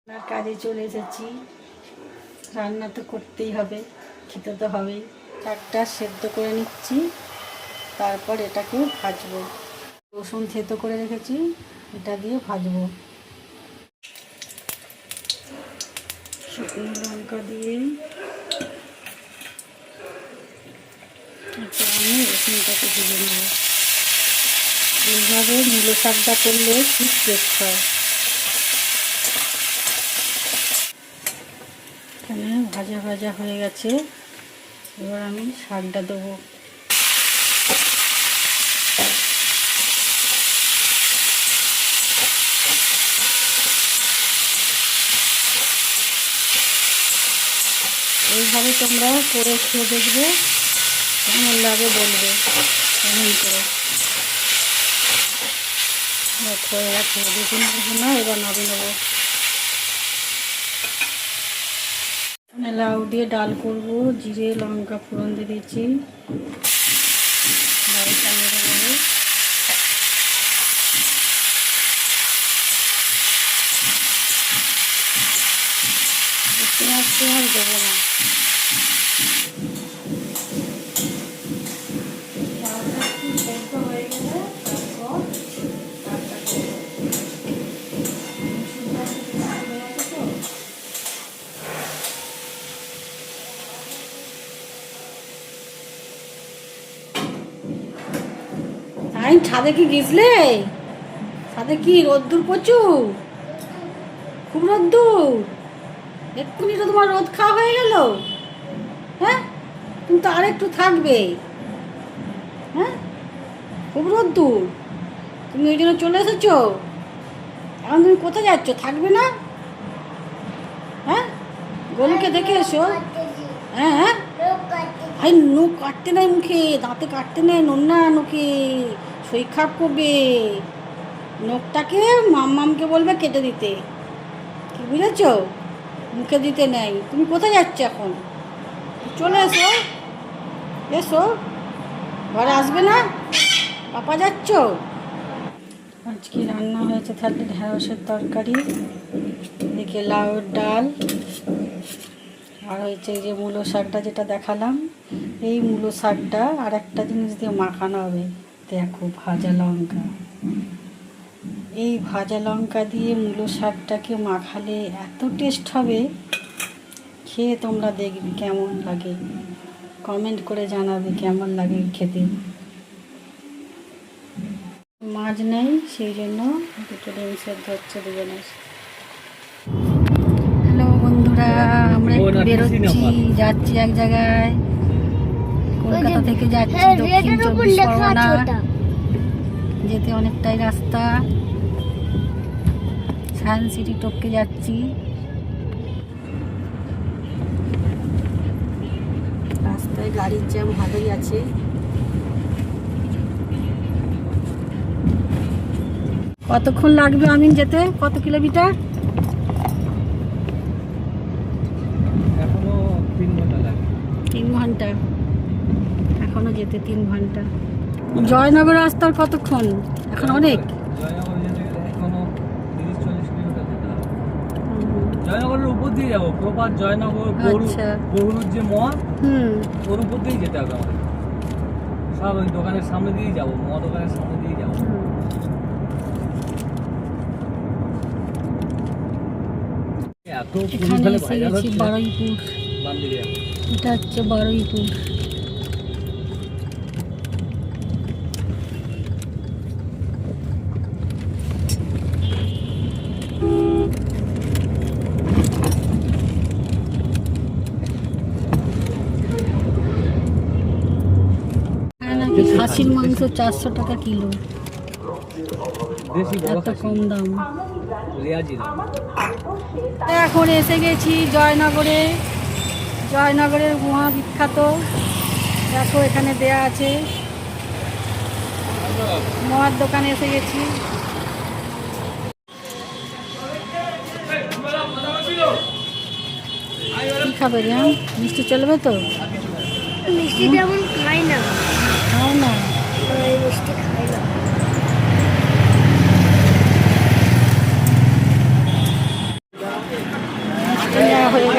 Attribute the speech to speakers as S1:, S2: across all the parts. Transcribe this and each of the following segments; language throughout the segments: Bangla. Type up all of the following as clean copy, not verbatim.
S1: রান্নার কাজে চলে এসেছি। রান্না তো করতেই হবে, খেতে তো হবেই। শাকটা সেদ্ধ করে নিচ্ছি, তারপর এটাকে ভাজবো। রসুন থেতো করে রেখেছি, এটা দিয়ে ভাজবো। শুকনো লঙ্কা দিয়ে আমি রসুনটাকে ভেজে নেব। এইভাবে মূলো শাকটা করলে খুব টেস্ট হয়। এখানে ভাজা ভাজা হয়ে গেছে, এবার আমি শাকটা দেবো। এইভাবে তোমরা করে খেয়ে দেখবে, কেমন লাগে বলবে কেমন করে। হয়ে গেছে, দেখুন না, এবার নাবি নেবো। লাউ দিয়ে ডাল করব। জিরে লঙ্কা ফোড়ন দিয়ে দিয়েছি, ডালটা নেড়ে নেবো। পেঁয়াজ পেঁয়াজ দেবো না। আইন ছাদে কি গেছলে? ছাদে কি রোদ্দুর প্রচুর, খুব রোদ্দুর। এক্ষুনি তো তোমার রোদ খাওয়া হয়ে গেল। হ্যাঁ, তুমি তো আর একটু থাকবে। হ্যাঁ, খুব রোদ্দুর, তুমি ওই জন্য চলে এসেছো। এখন তুমি কোথায় যাচ্ছ? থাকবে না? হ্যাঁ, গরুকে দেখে এসো। হ্যাঁ হ্যাঁ, আই নখ কাটতে নাই, মুখে দাঁতে কাটতে নেই, নোনা নখে শরীর খারাপ করবে। নখটাকে মামকে বলবে কেটে দিতে, কি বুঝেছ? মুখে দিতে নেই। তুমি কোথায় যাচ্ছ এখন? চলে এসো, এসো, ঘরে আসবে না? পাপা যাচ্ছ? আজকে রান্না হয়েছে তাহলে ঢেঁড়সের তরকারি, এদিকে লাউয়ের ডাল, আর হয়েছে এই যে মূলো শাকটা যেটা দেখালাম। এই মূলো শাকটা আর একটা জিনিস দিয়ে মাখানো হবে, দেখো, ভাজা লঙ্কা। এই ভাজা লঙ্কা দিয়ে মূলো শাকটাকে মাখালে এত টেস্ট হবে, খেয়ে তোমরা দেখবে কেমন লাগে। কমেন্ট করে জানাবে কেমন লাগে খেতে। মাছ নেই, সেই জন্য দুটো ডিম সেদ্ধ হচ্ছে দুজনের। হ্যালো বন্ধুরা, আমরা একটু বেরোচ্ছি, যাচ্ছি এক জায়গায়। কলকাতা থেকে যাচ্ছি দক্ষিণ 24 পরগনা, যেতে অনেকটাই রাস্তা। সায়েন্স সিটি টপকে যাচ্ছি। রাস্তায় গাড়ির জ্যাম ভালোই আছে। কতক্ষণ লাগবে আমিন যেতে? কত কিলোমিটার?
S2: এখনো 3 ঘন্টা লাগে।
S1: 3 ঘন্টা এখনো যেতে, 3 ঘন্টা। জয়নগর রাস্তার কতক্ষণ? এখন অনেক।
S2: জয়নগর যেতে এখনো 30-40 কিলোমিটার যেতে হবে। জয়নগরের উপর দিয়ে যাবো, প্রপার জয়নগর গরুর যে মদ, ওর উপর দিয়েই যেতে হবে আমাদের। সব ওই দোকানের সামনে দিয়েই যাবো, মদ দোকানের সামনে দিয়েই যাবো।
S1: এখানে এসে গেছি বারুইপুর। এটা হচ্ছে বারুইপুর। নাকি খাসির মাংস 400 টাকা কিলো, এত কম দাম। এখন এসে গেছি জয়নগরে। জয়নগরের মহা বিখ্যাত, দেখো এখানে দেয়া আছে, মহার দোকানে এসে গেছি। কি খাবে রে? মিষ্টি চলবে তো?
S3: মিষ্টি তেমন খাই না।
S1: খাও না,
S3: মিষ্টি খাই না।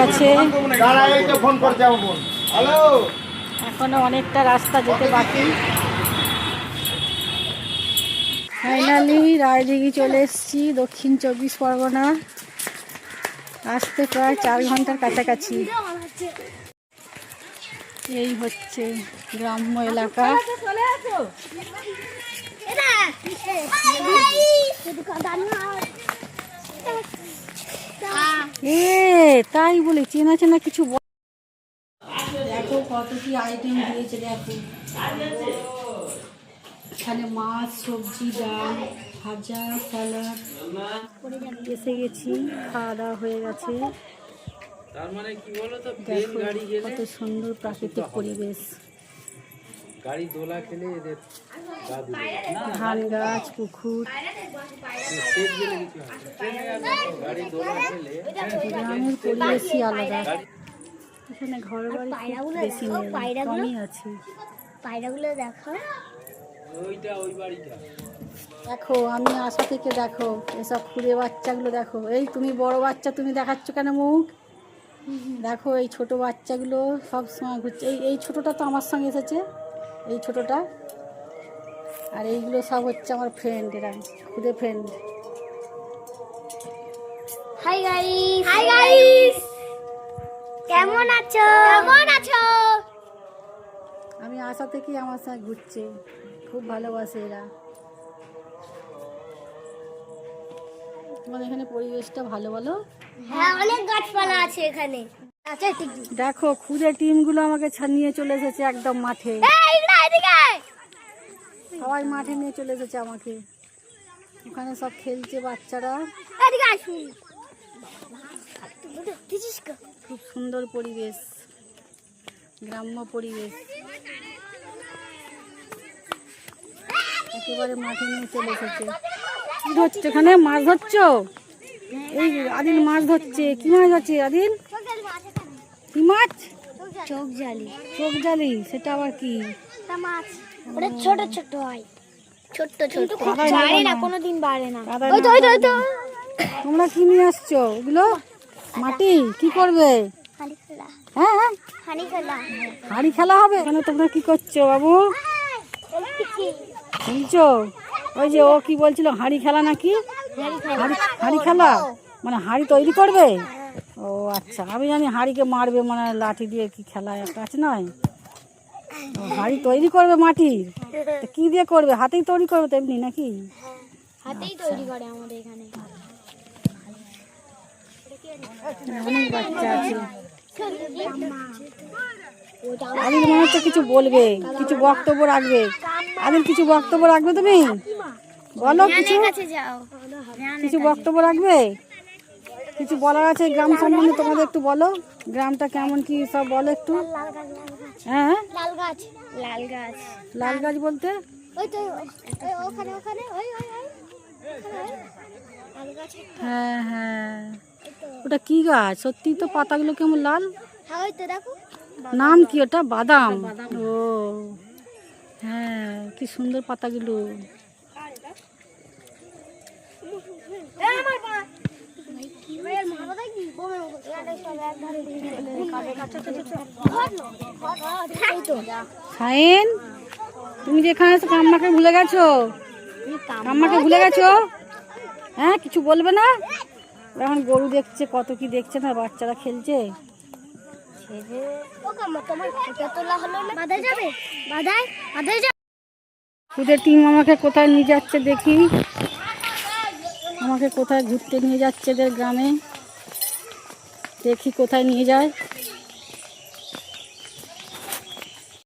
S1: আছে, এখনো অনেকটা রাস্তা যেতে বাকি। ফাইনালি রায়দিঘি চলে এসেছি, দক্ষিণ 24 পরগনা। আসতে প্রায় 4 ঘন্টার কাছাকাছি। এই হচ্ছে গ্রাম্য এলাকা। তাই বলে চেনা চেনা কিছু দেখো কত কি আইটেম দিয়েছে। দেখো এখানে মাছ, সবজি, ডাল, ভাজা, স্যালাড। এসে গেছি, খাওয়া দাওয়া হয়ে গেছে। দেখো কত সুন্দর প্রাকৃতিক পরিবেশ, ধান গাছ, পুকুর। গ্রামের পরিবেশই আলাদা। এখানে ঘর বাড়ি বেশি নেই, কমই আছে।
S3: পায়রাগুলো দেখো,
S1: দেখো আমি আশা থেকে দেখো এসব খুদে বাচ্চাগুলো দেখো। এই তুমি বড় বাচ্চা, তুমি দেখাচ্ছ কেন মুখ? দেখো এই ছোট বাচ্চাগুলো সব সময় ঘুরছে। এই ছোটটা তো আমার সঙ্গে এসেছে, এই ছোটটা। আর এইগুলো সব হচ্ছে আমার ফ্রেন্ড, এরা খুদে friend.
S3: Hi guys, hi guys, কেমন আছো? কেমন আছো?
S1: আমি আশা থেকেই আমার সঙ্গে ঘুরছে, খুব ভালোবাসে এরা। তোমাদের এখানে পরিবেশটা ভালো বলো?
S3: হ্যাঁ, অনেক গাছপালা আছে এখানে। আচ্ছা
S1: দেখো খুদে টিমগুলো আমাকে নিয়ে চলে এসেছে একদম মাঠে। সবাই মাঠে নিয়ে চলে এসেছে আমাকে। ওখানে সব খেলছে বাচ্চারা। খুব সুন্দর পরিবেশ, গ্রাম্য পরিবেশ। একেবারে মাঠে নিয়ে চলে এসেছে। কি ধরছো এখানে? মাছ ধরছো? এই আদিল মাছ ধরছে। কি মাছ ধরছে আদিল? কি মাছ?
S3: চোখ জালি।
S1: চোখ জালি, সেটা আবার কি?
S3: মাছ ওটা ছোট ছোট হয়, ছোট ছোট,
S1: কাদায়
S3: বাড়ে
S1: নেবে
S3: না,
S1: না।
S3: কোনোদিন বাড়ে না।
S1: কাদায়
S3: ওই তো ওই তো ওই তো
S1: তোমরা কি নিয়ে আসছো এগুলো? মাটি কি করবে?
S3: হানি খেলা,
S1: হ্যাঁ হ্যাঁ,
S3: হানি খেলা।
S1: হাড়ি খেলা হবে। এখানে তোমরা কি করছো বাবু? শুনছো? ওই যে ও কি বলছিল, হাড়ি খেলা নাকি? হাড়ি খেলা মানে হাড়ি তৈরি করবে? ও আচ্ছা, আমি জানি হাড়িকে মারবে, মানে লাঠি দিয়ে কি খেলা একটা আছে নয়। ও হাড়ি তৈরি করবে মাটির। তা কি দিয়ে করবে? হাতেই তৈরি করবে তো এমনি নাকি?
S3: হাতেই তৈরি করে আমাদের এখানে।
S1: অনেক বাচ্চা আছে। আদিল মনে হচ্ছে কিছু বলবে, কিছু বক্তব্য রাখবে। আদিল কিছু বক্তব্য রাখবে? তুমি বলো কিছু, কিছু বক্তব্য রাখবে? কিছু বলার আছে গ্রাম সম্বন্ধে তোমাদের, একটু বলো। গ্রামটা কেমন কি সব বলো একটু। হ্যাঁ,
S3: লাল গাছ, লাল গাছ।
S1: লাল গাছ বলতে?
S3: ওই তো ওখানে ওখানে ওই ওই ওই লাল গাছ।
S1: হ্যাঁ হ্যাঁ, ওটা কি গাছ? সত্যি তো পাতাগুলো কেমন লাল।
S3: হ্যাঁ ওই তো দেখো।
S1: নাম কি ওটা? বাদাম। ও হ্যাঁ, কি সুন্দর পাতাগুলো। সাইন, তুমি যেখানে আছো কাম্মাকে ভুলে গেছো? কাম্মাকে ভুলে গেছো? হ্যাঁ, কিছু বলবে না? এখন গরু দেখছে, কত কি দেখছে না, বাচ্চারা খেলছে। খুদের টিম আমাকে কোথায় নিয়ে যাচ্ছে দেখি, আমাকে কোথায় ঘুরতে নিয়ে যাচ্ছে এদের গ্রামে, দেখি কোথায় নিয়ে যায়।